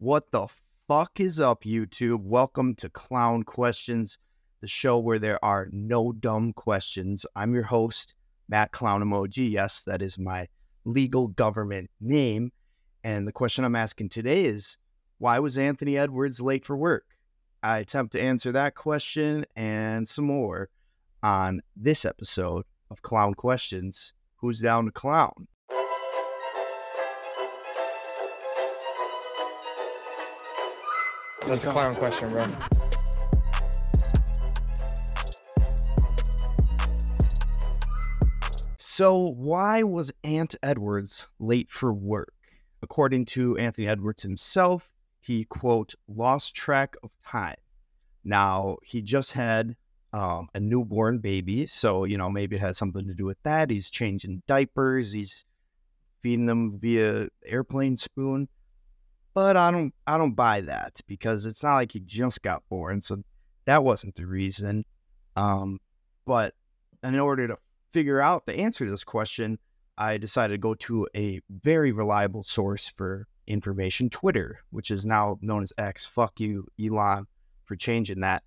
What the fuck is up, YouTube? Welcome to Clown Questions, the show where there are no dumb questions. I'm your host, Matt Clown Emoji. Yes, that is my legal government name. And the question I'm asking today is, why was Anthony Edwards late for work? I attempt to answer that question and some more on this episode of Clown Questions. Who's down to clown? That's a clown question, bro. So why was Ant Edwards late for work? According to Anthony Edwards himself, he, quote, lost track of time. Now, he just had a newborn baby, so, maybe it had something to do with that. He's changing diapers. He's feeding them via airplane spoon. But I don't buy that because it's not like he just got born, so that wasn't the reason. But in order to figure out the answer to this question, I decided to go to a very reliable source for information, Twitter, which is now known as X. Fuck you, Elon, for changing that.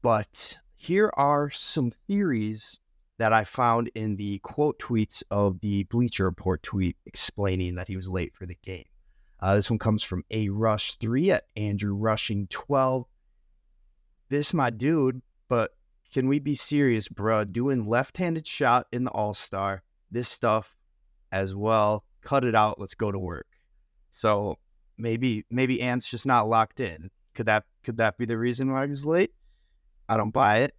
But here are some theories that I found in the quote tweets of the Bleacher Report tweet explaining that he was late for the game. This one comes from A Rush 3 at Andrew Rushing 12. This my dude, but can we be serious, bruh? Doing left-handed shot in the All-Star, this stuff as well. Cut it out. Let's go to work. So maybe Ant's just not locked in. Could that be the reason why he was late? I don't buy it.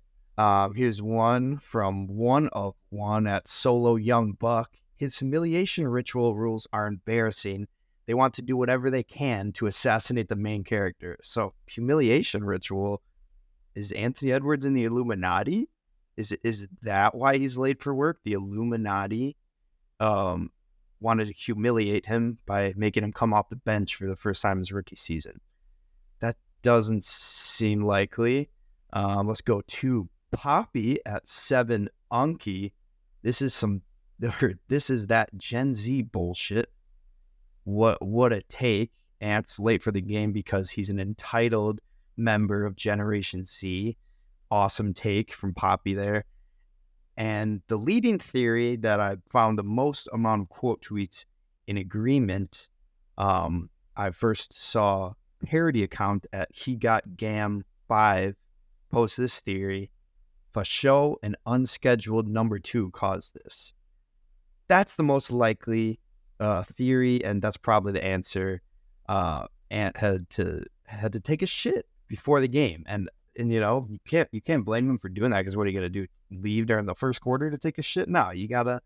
Here's one from one of one at Solo Young Buck. His humiliation ritual rules are embarrassing. They want to do whatever they can to assassinate the main character. So, humiliation ritual. Is Anthony Edwards in the Illuminati? Is that why he's late for work? The Illuminati wanted to humiliate him by making him come off the bench for the first time in his rookie season. That doesn't seem likely. Let's go to Poppy at 7 Unky. This is that Gen Z bullshit. What a take. Ant's late for the game because he's an entitled member of Generation Z. Awesome take from Poppy there. And the leading theory that I found the most amount of quote tweets in agreement, I first saw a parody account at He Got Gam 5 post this theory. For show, an unscheduled number 2 caused this. That's the most likely theory, and that's probably the answer. Ant had to take a shit before the game, and you can't blame him for doing that, because what are you gonna do? Leave during the first quarter to take a shit? No, you gotta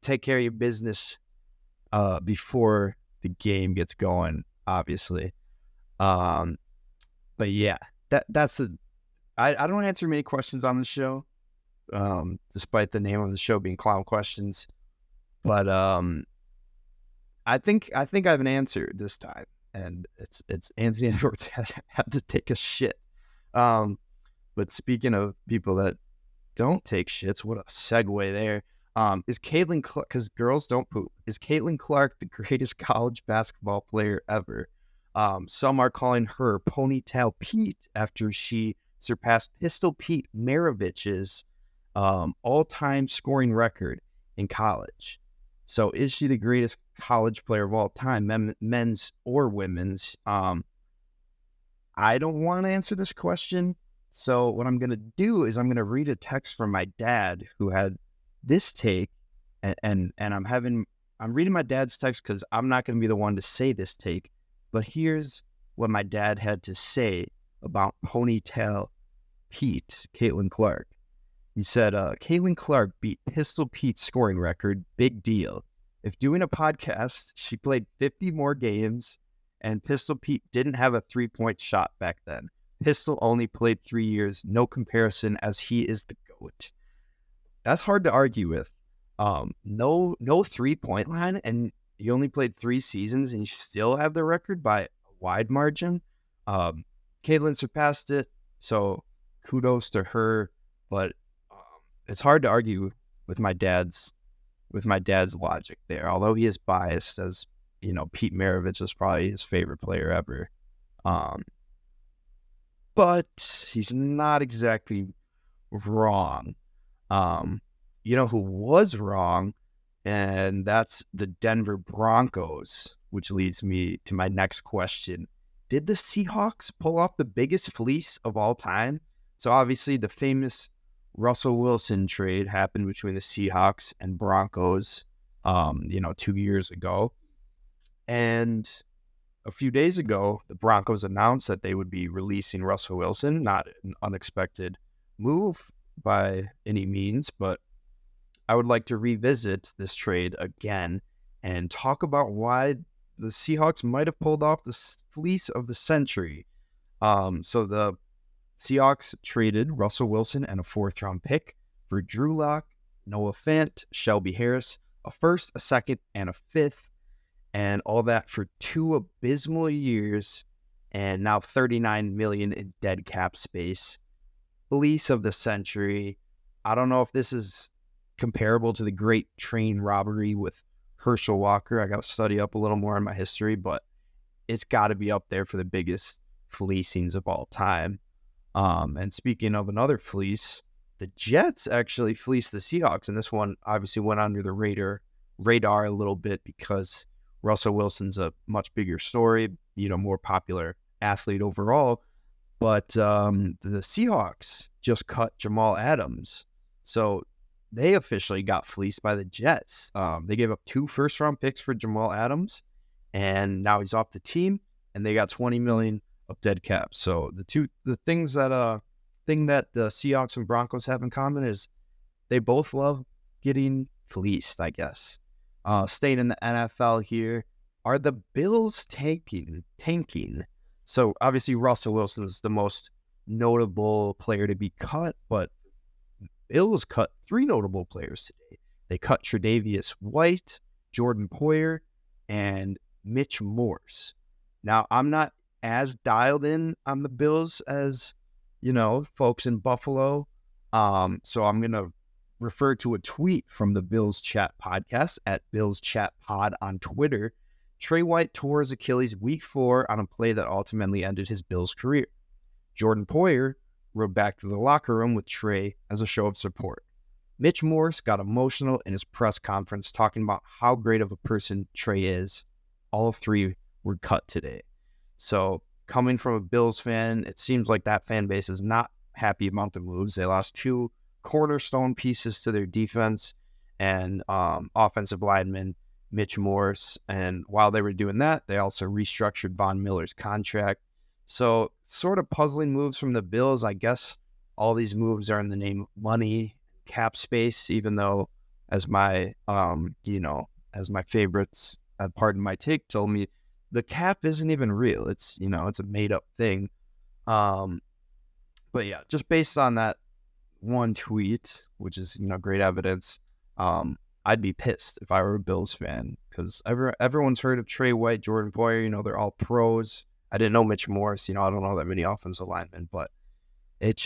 take care of your business before the game gets going, obviously. But yeah, that's the. I don't answer many questions on the show, despite the name of the show being Clown Questions. But I think I have an answer this time, and it's Anthony Edwards had to take a shit. But speaking of people that don't take shits, what a segue there. Is Caitlin Clark, because girls don't poop, is Caitlin Clark the greatest college basketball player ever? Some are calling her Ponytail Pete after she surpassed Pistol Pete Maravich's all-time scoring record in college. So is she the greatest college player of all time, men's or women's? I don't want to answer this question. So what I'm going to do is I'm going to read a text from my dad who had this take, and I'm reading my dad's text because I'm not going to be the one to say this take. But here's what my dad had to say about Ponytail Pete, Caitlin Clark. He said, Caitlin Clark beat Pistol Pete's scoring record. Big deal. If doing a podcast, she played 50 more games, and Pistol Pete didn't have a 3-point shot back then. Pistol only played 3 years. No comparison, as he is the GOAT. That's hard to argue with. No 3-point line, and you only played 3 seasons, and you still have the record by a wide margin. Caitlin surpassed it, so kudos to her. But it's hard to argue with my dad's logic there, although he is biased, as Pete Maravich is probably his favorite player ever. But he's not exactly wrong. Who was wrong, and that's the Denver Broncos, which leads me to my next question. Did the Seahawks pull off the biggest fleece of all time? So obviously the famous Russell Wilson trade happened between the Seahawks and Broncos, 2 years ago. And a few days ago, the Broncos announced that they would be releasing Russell Wilson. Not an unexpected move by any means, but I would like to revisit this trade again and talk about why the Seahawks might have pulled off the fleece of the century. So the Seahawks traded Russell Wilson and a 4th-round pick for Drew Lock, Noah Fant, Shelby Harris, a 1st, a 2nd, and a 5th, and all that for 2 abysmal years, and now $39 million in dead cap space. Fleece of the century. I don't know if this is comparable to the great train robbery with Herschel Walker. I got to study up a little more on my history, but it's got to be up there for the biggest fleecings of all time. And speaking of another fleece, the Jets actually fleeced the Seahawks, and this one obviously went under the radar a little bit because Russell Wilson's a much bigger story, more popular athlete overall. But the Seahawks just cut Jamal Adams. So they officially got fleeced by the Jets. They gave up 2 first-round picks for Jamal Adams, and now he's off the team, and they got $20 million of dead cap. So the thing that the Seahawks and Broncos have in common is they both love getting fleeced, I guess. Staying in the NFL here, are the Bills tanking? So obviously Russell Wilson is the most notable player to be cut, but Bills cut 3 notable players today. They cut Tre'Davious White, Jordan Poyer, and Mitch Morse. Now, I'm not as dialed in on the Bills as, folks in Buffalo. So I'm going to refer to a tweet from the Bills Chat podcast at Bills Chat Pod on Twitter. Trey White tore his Achilles week 4 on a play that ultimately ended his Bills career. Jordan Poyer rode back to the locker room with Trey as a show of support. Mitch Morse got emotional in his press conference talking about how great of a person Trey is. All 3 were cut today. So coming from a Bills fan, it seems like that fan base is not happy about the moves. They lost 2 cornerstone pieces to their defense and offensive lineman Mitch Morse. And while they were doing that, they also restructured Von Miller's contract. So sort of puzzling moves from the Bills. I guess all these moves are in the name of money, cap space, even though as my, as my favorites, pardon my take, told me, the cap isn't even real. It's, it's a made up thing. But yeah, just based on that one tweet, which is, great evidence, I'd be pissed if I were a Bills fan because everyone's heard of Trey White, Jordan Poyer, they're all pros. I didn't know Mitch Morse, I don't know that many offensive linemen, but it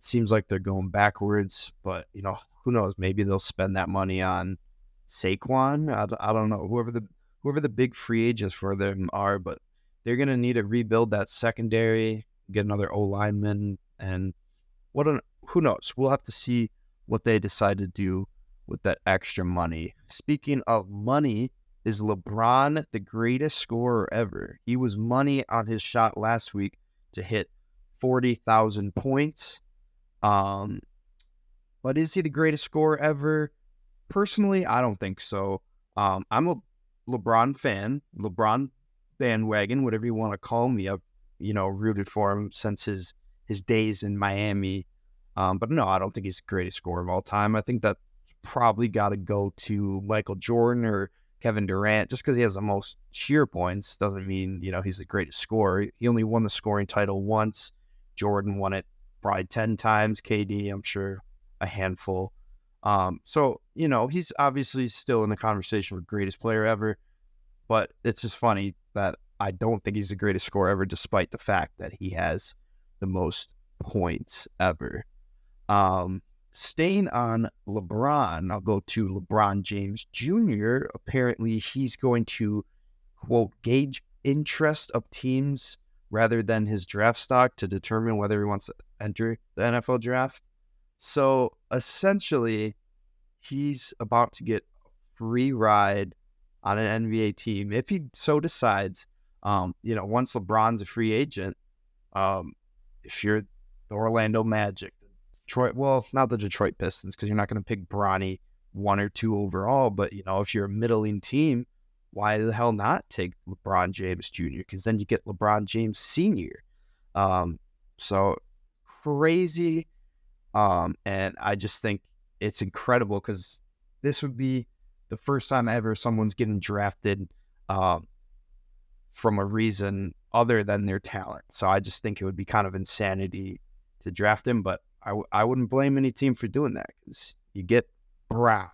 seems like they're going backwards. But, who knows? Maybe they'll spend that money on Saquon. I don't know. Whoever the big free agents for them are, but they're going to need to rebuild that secondary, get another O-lineman, and who knows? We'll have to see what they decide to do with that extra money. Speaking of money, is LeBron the greatest scorer ever? He was money on his shot last week to hit 40,000 points. But is he the greatest scorer ever? Personally, I don't think so. I'm a LeBron fan, LeBron bandwagon, whatever you want to call me. I've, rooted for him since his days in Miami. But no, I don't think he's the greatest scorer of all time. I think that probably got to go to Michael Jordan or Kevin Durant. Just because he has the most sheer points doesn't mean, he's the greatest scorer. He only won the scoring title once. Jordan won it probably 10 times. KD, I'm sure, a handful. So, he's obviously still in the conversation for greatest player ever, but it's just funny that I don't think he's the greatest scorer ever, despite the fact that he has the most points ever. Staying on LeBron, I'll go to LeBron James Jr. Apparently, he's going to quote, gauge interest of teams rather than his draft stock to determine whether he wants to enter the NFL draft. So essentially, he's about to get a free ride on an NBA team if he so decides. Once LeBron's a free agent, if you're the Orlando Magic, Detroit, well, not the Detroit Pistons, because you're not going to pick Bronny 1 or 2 overall, but if you're a middling team, why the hell not take LeBron James Jr.? Because then you get LeBron James Sr. So crazy. And I just think it's incredible because this would be the first time ever someone's getting drafted from a reason other than their talent. So I just think it would be kind of insanity to draft him, but I wouldn't blame any team for doing that because you get Brown.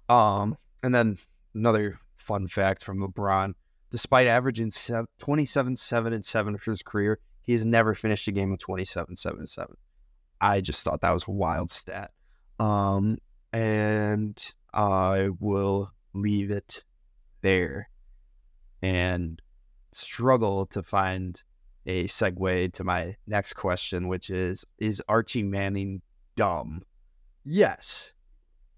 And then another fun fact from LeBron, despite averaging 27, 7, and 7 for his career, he has never finished a game with 27, 7, and 7. I just thought that was a wild stat. And I will leave it there and struggle to find a segue to my next question, which is Archie Manning dumb? Yes.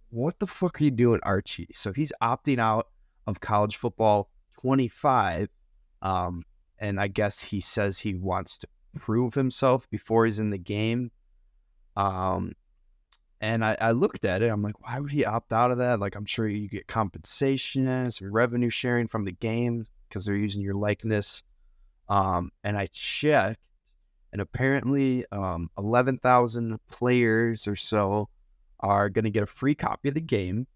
What the fuck are you doing, Archie? So he's opting out of college football 25. And I guess he says he wants to prove himself before he's in the game. And I looked at it. I'm like, why would he opt out of that? Like, I'm sure you get compensation, some revenue sharing from the game because they're using your likeness. And I checked, and apparently 11,000 players or so are going to get a free copy of the game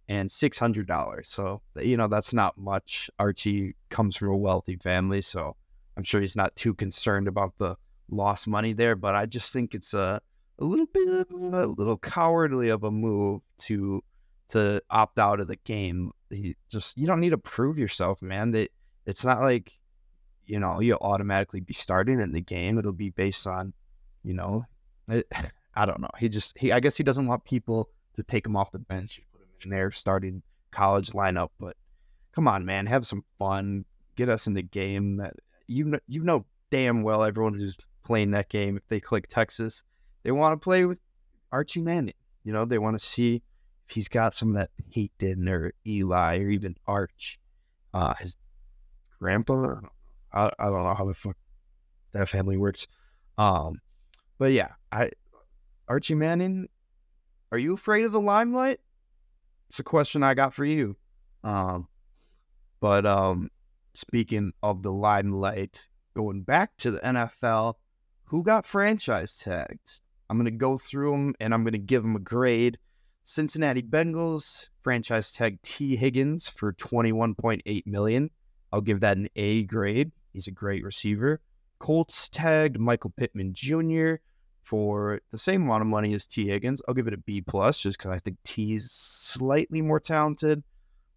and $600. So, that's not much. Archie comes from a wealthy family, so I'm sure he's not too concerned about the lost money there. But I just think it's a little cowardly of a move to opt out of the game. You don't need to prove yourself, man. It's not like, you'll automatically be starting in the game. It'll be based on, I don't know. I guess he doesn't want people to take him off the bench and put him in their starting college lineup. But come on, man, have some fun. Get us in the game. That you know damn well everyone who's playing that game, if they click Texas, they want to play with Archie Manning. They want to see if he's got some of that Peyton or Eli or even Arch, his grandpa. I don't know how the fuck that family works. But yeah, Archie Manning, are you afraid of the limelight? It's a question I got for you. But speaking of the limelight, going back to the NFL, who got franchise tagged? I'm going to go through them and I'm going to give them a grade. Cincinnati Bengals franchise tagged T. Higgins for $21.8 million. I'll give that an A grade. He's a great receiver. Colts tagged Michael Pittman Jr. for the same amount of money as T. Higgins. I'll give it a B+, just because I think T's slightly more talented.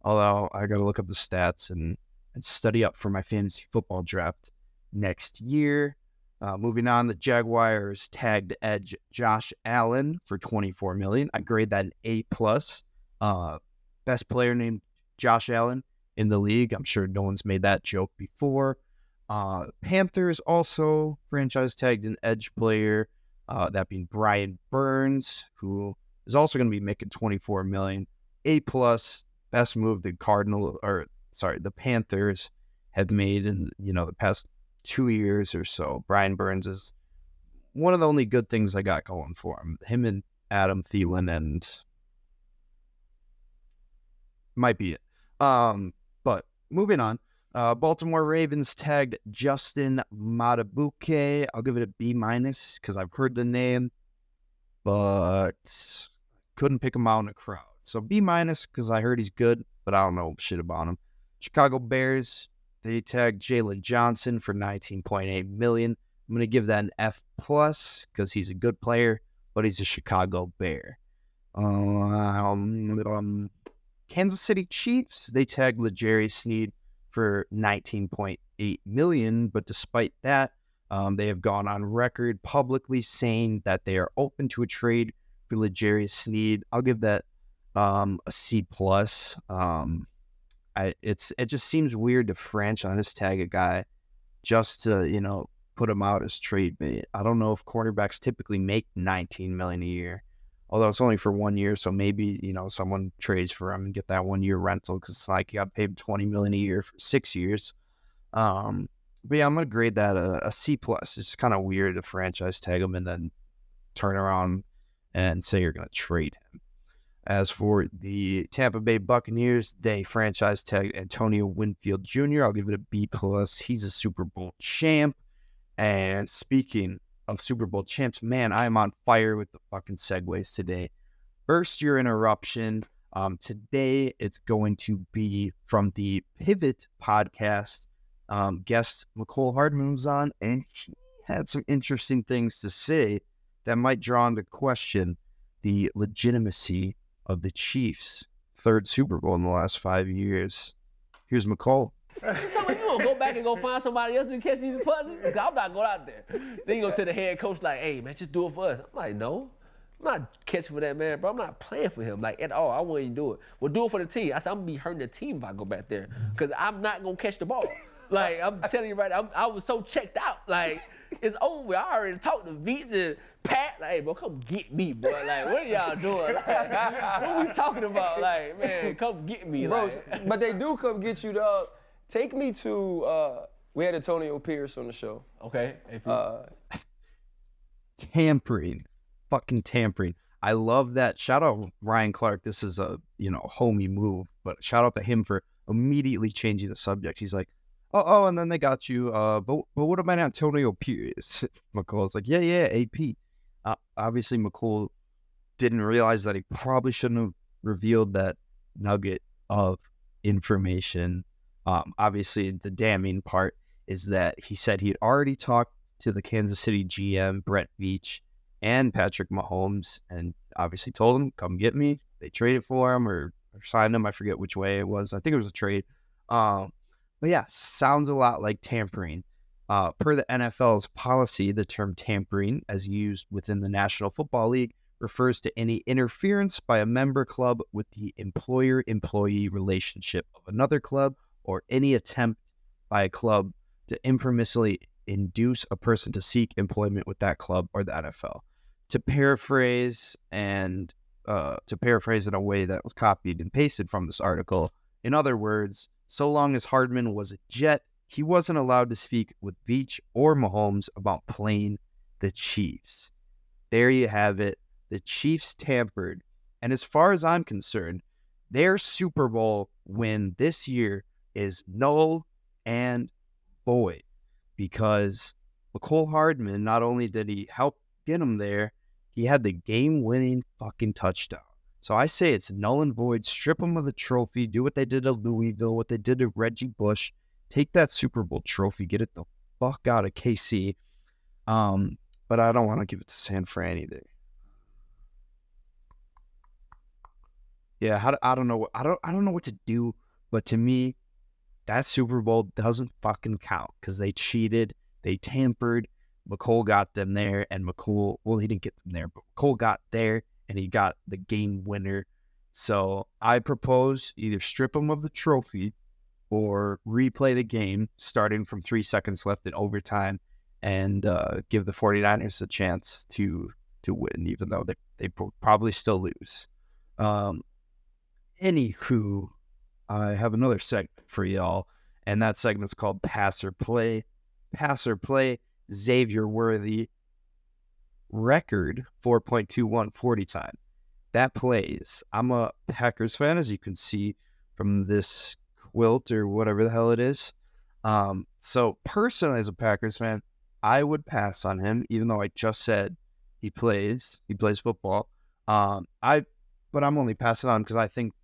Although I got to look up the stats and study up for my fantasy football draft next year. Moving on, the Jaguars tagged edge Josh Allen for $24 million. I grade that an A+. Best player named Josh Allen in the league. I'm sure no one's made that joke before. Panthers also franchise tagged an edge player, that being Brian Burns, who is also going to be making $24 million. A+, best move the Panthers have made in the past 2 years or so. Brian Burns is one of the only good things I got going for him. Him and Adam Thielen, and might be it. But moving on. Baltimore Ravens tagged Justin Matabuke. I'll give it a B- because I've heard the name, but couldn't pick him out in a crowd. So B- because I heard he's good, but I don't know shit about him. Chicago Bears, they tagged Jalen Johnson for $19.8 million. I'm going to give that an F+ because he's a good player, but he's a Chicago Bear. Kansas City Chiefs, they tagged L'Jarius Sneed for $19.8 million, but despite that, they have gone on record publicly saying that they are open to a trade for L'Jarius Sneed. I'll give that a C+. It just seems weird to franchise tag a guy just to put him out as trade bait. I don't know if quarterbacks typically make $19 million a year, although it's only for 1 year. So maybe someone trades for him and get that 1 year rental because it's like you got paid $20 million a year for 6 years. But yeah, I'm gonna grade that a C plus. It's kind of weird to franchise tag him and then turn around and say you're gonna trade him. As for the Tampa Bay Buccaneers, they franchise tagged Antonio Winfield Jr. I'll give it a B plus. He's a Super Bowl champ. And speaking of Super Bowl champs, man, I am on fire with the fucking segues today. First, your interruption. Today, it's going to be from the Pivot podcast. Guest Mecole Hardman was on, and he had some interesting things to say that might draw into question the legitimacy of the Chiefs' third Super Bowl in the last 5 years. Here's Mecole. So you gonna go back and go find somebody else to catch these punts? Cause I'm not going out there. Then you go to the head coach like, hey man, just do it for us. I'm like, no, I'm not catching for that man, bro. I'm not playing for him like at all. I wouldn't do it. Well, do it for the team. I said I'm gonna be hurting the team if I go back there, cause I'm not gonna catch the ball. Like I'm telling you right, I was so checked out. Like it's over. I already talked to Veach and Pat. Like, hey, bro, come get me, bro. Like, what are y'all doing? Like, what are we talking about? Like, man, come get me, bro. Like. But they do come get you, dog. Take me to, we had Antonio Pierce on the show. Okay. Tampering. Fucking tampering. I love that. Shout out Ryan Clark. This is a, homie move, but shout out to him for immediately changing the subject. He's like, oh, and then they got you. But what about Antonio Pierce? Mecole's like, yeah, AP. Obviously, Mecole didn't realize that he probably shouldn't have revealed that nugget of information. Obviously, the damning part is that he said he had already talked to the Kansas City GM, Brett Veach, and Patrick Mahomes, and obviously told him, come get me. They traded for him or signed him. I forget which way it was. I think it was a trade. But yeah, sounds a lot like tampering. Per the NFL's policy, the term tampering, as used within the National Football League, refers to any interference by a member club with the employer-employee relationship of another club, or any attempt by a club to impermissibly induce a person to seek employment with that club or the NFL. To paraphrase in a way that was copied and pasted from this article, in other words, so long as Hardman was a Jet, he wasn't allowed to speak with Veach or Mahomes about playing the Chiefs. There you have it. The Chiefs tampered. And as far as I'm concerned, their Super Bowl win this year is null and void, because Mecole Hardman, not only did he help get him there, he had the game-winning fucking touchdown. So I say it's null and void. Strip him of the trophy. Do what they did to Louisville, what they did to Reggie Bush. Take that Super Bowl trophy. Get it the fuck out of KC. But I don't want to give it to San Fran either. Yeah, I don't know. I don't know what to do. But to me, that Super Bowl doesn't fucking count because they cheated, they tampered. Mecole got them there, and he didn't get them there, but Mecole got there, and he got the game winner. So I propose either strip him of the trophy or replay the game starting from 3 seconds left in overtime and give the 49ers a chance to win, even though they probably still lose. Anywho, I have another segment for y'all, and that segment's called Pass or Play. Pass or Play, Xavier Worthy, record 4.21 40 time. That plays. I'm a Packers fan, as you can see from this quilt or whatever the hell it is. So personally, as a Packers fan, I would pass on him, even though I just said he plays football. But I'm only passing on because I think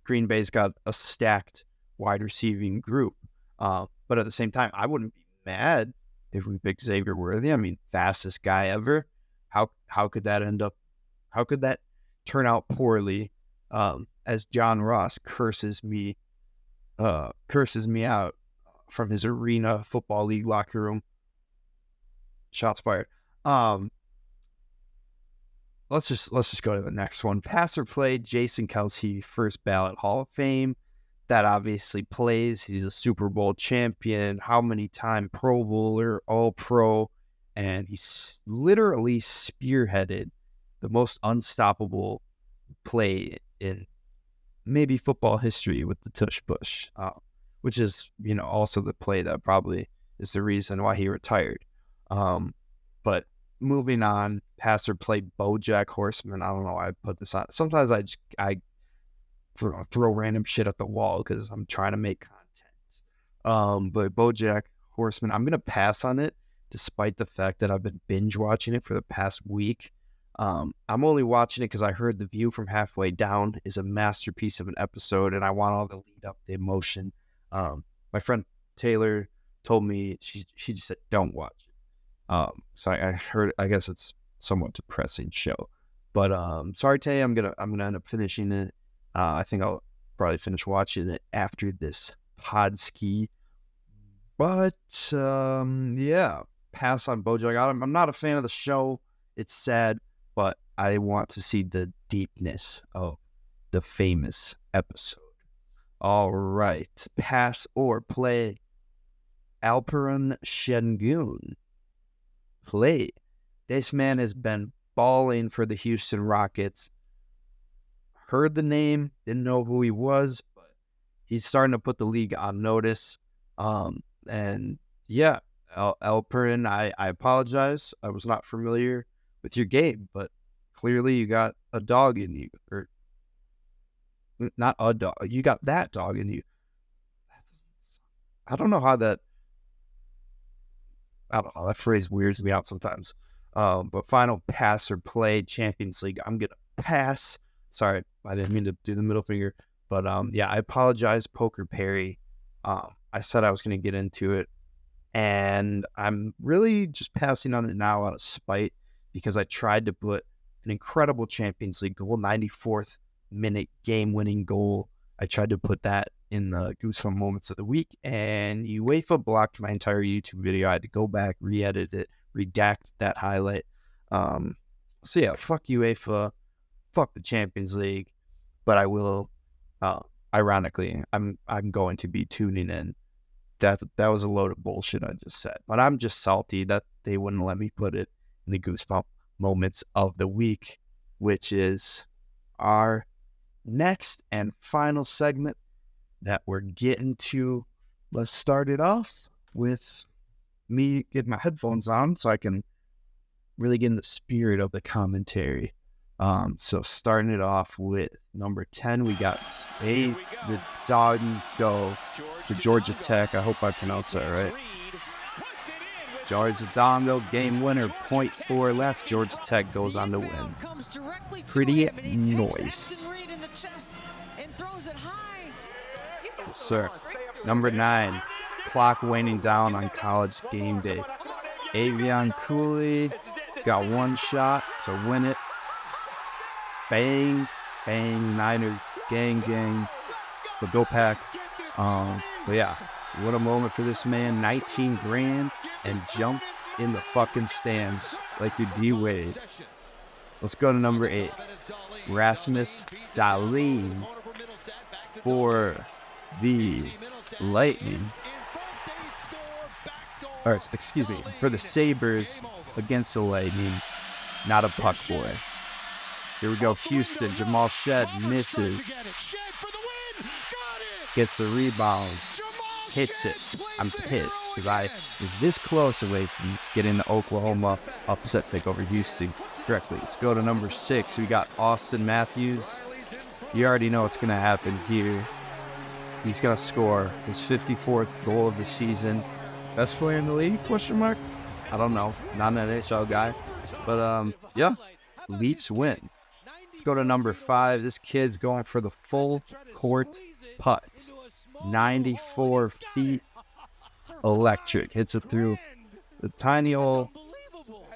Green Bay's got a stacked wide receiving group. But at the same time, I wouldn't be mad if we picked Xavier Worthy. I mean, fastest guy ever. How could that end up? How could that turn out poorly? As John Ross curses me out from his Arena Football League locker room. Shots fired. Let's just go to the next one. Pass or play, Jason Kelce, first ballot Hall of Fame. that obviously plays. He's a Super Bowl champion, how many time Pro Bowler, All Pro, and he's literally spearheaded the most unstoppable play in maybe football history with the tush push, which is, also the play that probably is the reason why he retired. But moving on, passer play BoJack Horseman. I don't know why I put this on. Sometimes I throw random shit at the wall because I'm trying to make content. But BoJack Horseman, I'm gonna pass on it, despite the fact that I've been binge watching it for the past week. I'm only watching it because I heard The View from Halfway Down is a masterpiece of an episode, and I want all the lead up, the emotion. My friend Taylor told me she just said don't watch it. So I heard. I guess it's somewhat depressing show, but sorry Tay, I'm gonna end up finishing it. I think I'll probably finish watching it after this pod ski. But yeah, pass on BoJack. I'm not a fan of the show. It's sad, but I want to see the deepness of the famous episode. All right, pass or play. Alperen Şengün. Play. This man has been balling for the Houston Rockets. Heard the name, didn't know who he was, but he's starting to put the league on notice. And yeah, Alperen, I apologize. I was not familiar with your game, but clearly you got a dog in you, or not a dog. You got that dog in you. I don't know how that. I don't know. That phrase weirds me out sometimes. But final pass or play, Champions League. I'm gonna pass. Sorry, I didn't mean to do the middle finger. But yeah, I apologize, Poker Perry. I said I was gonna get into it, and I'm really just passing on it now out of spite because I tried to put an incredible Champions League goal, 94th minute game-winning goal. I tried to put that in the Goosebump Moments of the Week, and UEFA blocked my entire YouTube video. I had to go back, re-edit it, redact that highlight. So yeah, fuck UEFA, fuck the Champions League, but I will, ironically, I'm going to be tuning in. That was a load of bullshit I just said, but I'm just salty that they wouldn't let me put it in the Goosebump Moments of the Week, which is our next and final segment that we're getting to. Let's start it off with me getting my headphones on so I can really get in the spirit of the commentary. So starting it off with number 10, we got the Doggy Go to Georgia Tech. I hope I pronounced that right. Georgia Dongo, game winner, 0.4 left. Georgia Tech goes on to win. Pretty noise. Yes, sir. Number 9, clock waning down on College game day. Avion Cooley got one shot to win it. Bang, bang, Niner, gang, gang. The Bill Pack. But yeah, what a moment for this man. 19 grand and jump in the fucking stands like your D-Wade. Let's go to number 8. Rasmus Dahlin for the Lightning. Or, excuse me, for the Sabres against the Lightning. Not a puck boy. Here we go, Houston. Jamal Shed misses. Gets the rebound. Hits it. I'm pissed because I was this close away from getting the Oklahoma upset pick over Houston correctly. Let's go to number 6. We got Austin Matthews. You already know what's going to happen here. He's going to score his 54th goal of the season. Best player in the league? Question mark? I don't know. Not an NHL guy. But, yeah. Leafs win. Let's go to number 5. This kid's going for the full court putt. 94 feet. Electric. Hits it through the tiny hole.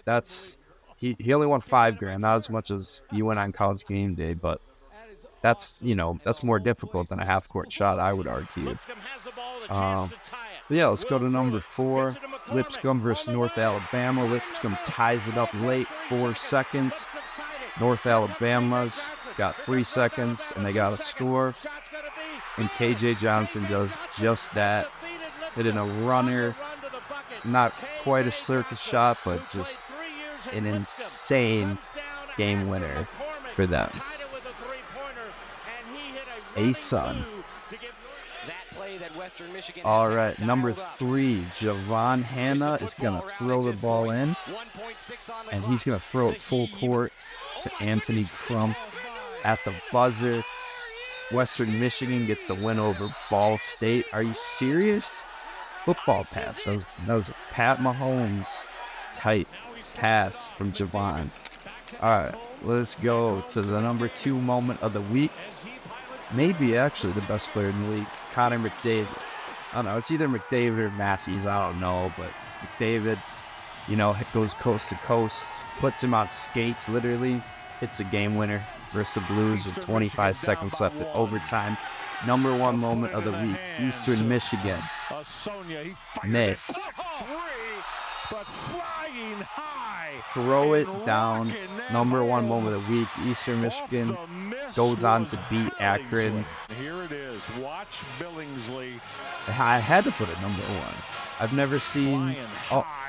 That's... He only won $5,000. Not as much as you went on College game day, but that's, that's more difficult than a half-court shot, I would argue. But yeah, let's go to number 4. Lipscomb versus North Alabama. Lipscomb ties it up late, 4 seconds. North Alabama's got 3 seconds, and they got a score. And KJ Johnson does just that. Hitting a runner. Not quite a circus shot, but just an insane game winner for them. A son. All right, number 3, Javon Hanna is going to throw the ball in, and he's going to throw it full court to Anthony Crump at the buzzer. Western Michigan gets the win over Ball State. Are you serious? Football pass. That was a Pat Mahomes tight pass from Javon. All right, let's go to the number 2 moment of the week. Maybe actually the best player in the league, Connor McDavid. I don't know, it's either McDavid or Matthews, I don't know, but McDavid, goes coast to coast, puts him on skates, literally, hits the game winner versus the Blues with 25 seconds left in overtime. Number 1 moment of the week, Eastern Michigan. Miss. Throw it down. Number 1 moment of the week, Eastern Michigan goes on to beat Akron. Here it is. Watch Billingsley. I had to put it number 1. I've never seen.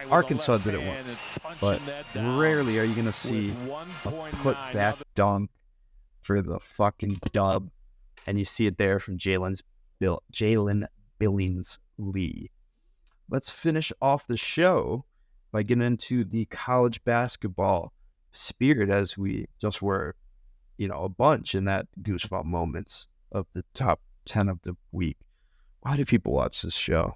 Arkansas did it once, but rarely are you gonna see a put-back dunk for the fucking dub, and you see it there from Jalen Billingsley. Let's finish off the show by getting into the college basketball spirit, as we just were, a bunch in that goosebump moments of the top 10 of the week. Why do people watch this show?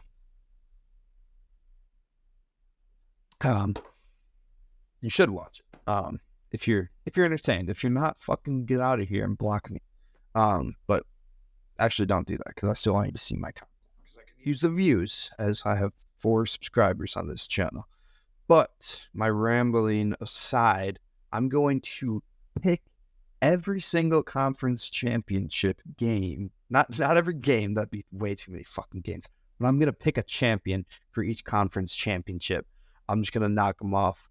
You should watch it. If you're entertained. If you're not, fucking get out of here and block me. But actually don't do that, because I still want you to see my content, because I can use the views, as I have 4 subscribers on this channel. But my rambling aside, I'm going to pick every single conference championship game. Not every game, that'd be way too many fucking games. But I'm going to pick a champion for each conference championship. I'm just going to knock them off,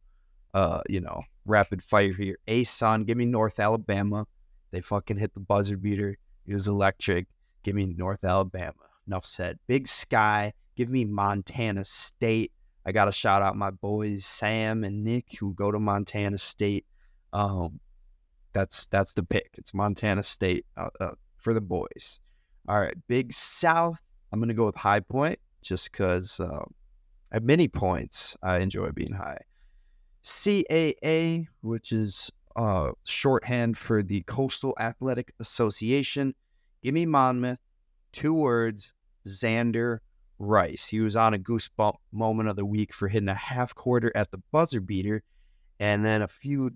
rapid fire here. A-Sun, give me North Alabama. They fucking hit the buzzer beater. It was electric. Give me North Alabama. Enough said. Big Sky, give me Montana State. I got to shout out my boys, Sam and Nick, who go to Montana State. That's the pick. It's Montana State for the boys. All right, Big South. I'm going to go with High Point, just because at many points I enjoy being high. CAA, which is shorthand for the Coastal Athletic Association. Give me Monmouth. 2 words, Xander Rice. He was on a goosebump moment of the week for hitting a half quarter at the buzzer beater. And then a few,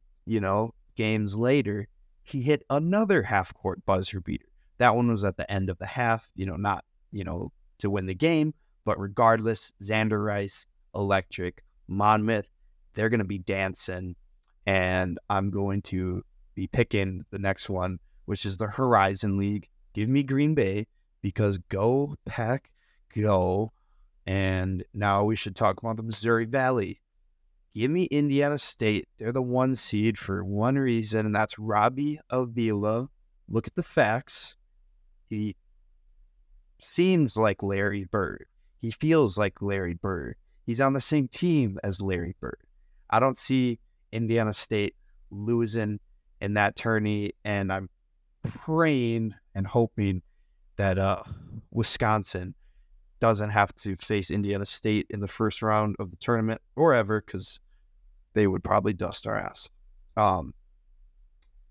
games later, he hit another half court buzzer beater. That one was at the end of the half, not, to win the game. But regardless, Xander Rice, electric. Monmouth, they're going to be dancing. And I'm going to be picking the next one, which is the Horizon League. Give me Green Bay, because go Pack, go. And now we should talk about the Missouri Valley. Give me Indiana State. They're the 1 seed for one reason, and that's Robbie Avila. Look at the facts. He seems like Larry Bird. He feels like Larry Bird. He's on the same team as Larry Bird. I don't see Indiana State losing in that tourney, and I'm praying and hoping that Wisconsin doesn't have to face Indiana State in the first round of the tournament or ever, because they would probably dust our ass.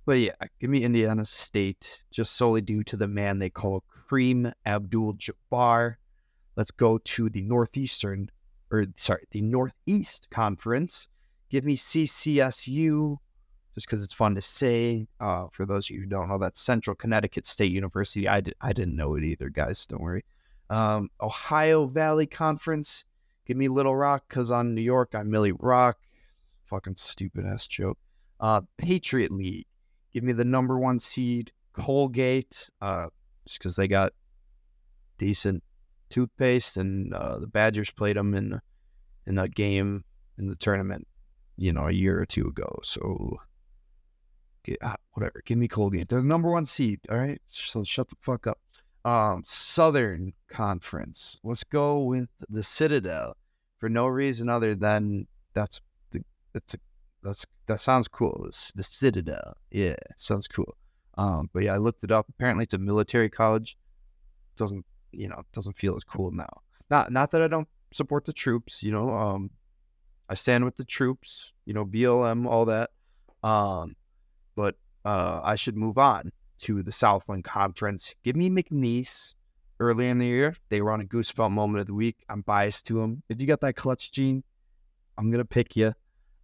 But yeah, give me Indiana State, just solely due to the man they call Kareem Abdul-Jabbar. Let's go to the the Northeast Conference. Give me CCSU, just because it's fun to say. For those of you who don't know, that's Central Connecticut State University. I didn't know it either, guys. Don't worry. Ohio Valley Conference. Give me Little Rock, because on New York, I'm Millie Rock. Fucking stupid-ass joke. Patriot League. Give me the number 1 seed, Colgate, just because they got decent toothpaste, and the Badgers played them in a game in the tournament, a year or 2 ago. So, whatever. Give me Colgate. They're the number 1 seed, all right? So shut the fuck up. Southern Conference. Let's go with the Citadel for no reason other than that sounds cool. The Citadel. Yeah, sounds cool. But yeah, I looked it up. Apparently it's a military college. Doesn't feel as cool now. Not that I don't support the troops, I stand with the troops, BLM, all that. But I should move on to the Southland Conference. Give me McNeese. Early in the year, they were on a Goosebump moment of the week. I'm biased to them. If you got that clutch gene, I'm going to pick you.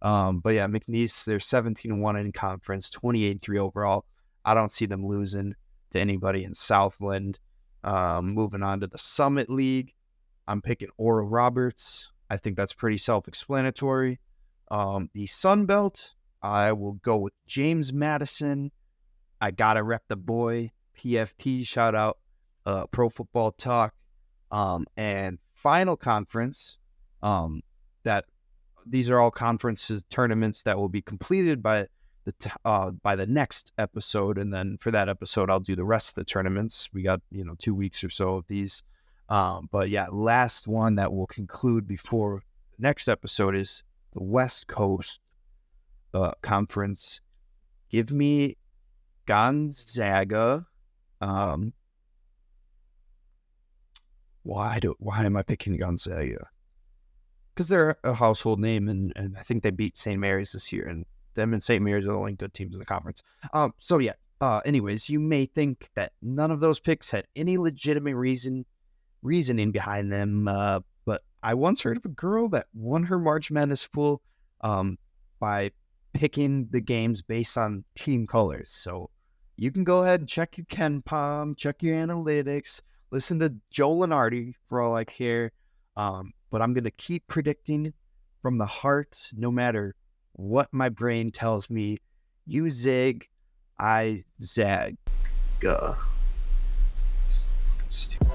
But yeah, McNeese, they're 17-1 in conference, 28-3 overall. I don't see them losing to anybody in Southland. Moving on to the Summit League, I'm picking Oral Roberts. I think that's pretty self-explanatory. The Sun Belt, I will go with James Madison. I gotta rep the boy. PFT, shout out. Pro Football Talk. And final conference, that these are all conferences, tournaments that will be completed by the next episode, and then for that episode I'll do the rest of the tournaments. We got 2 weeks or so of these, but yeah, last one that will conclude before the next episode is the West Coast Conference. Give me Gonzaga. Why am I picking Gonzaga? Because they're a household name, and I think they beat St. Mary's this year, and them and St. Mary's are the only good teams in the conference. So yeah. Anyways, you may think that none of those picks had any legitimate reasoning behind them, but I once heard of a girl that won her March Madness pool by picking the games based on team colors. So you can go ahead and check your KenPom, check your analytics, listen to Joe Lenardi for all I care. But I'm going to keep predicting from the heart, no matter what my brain tells me. You zig, I zag. Stupid.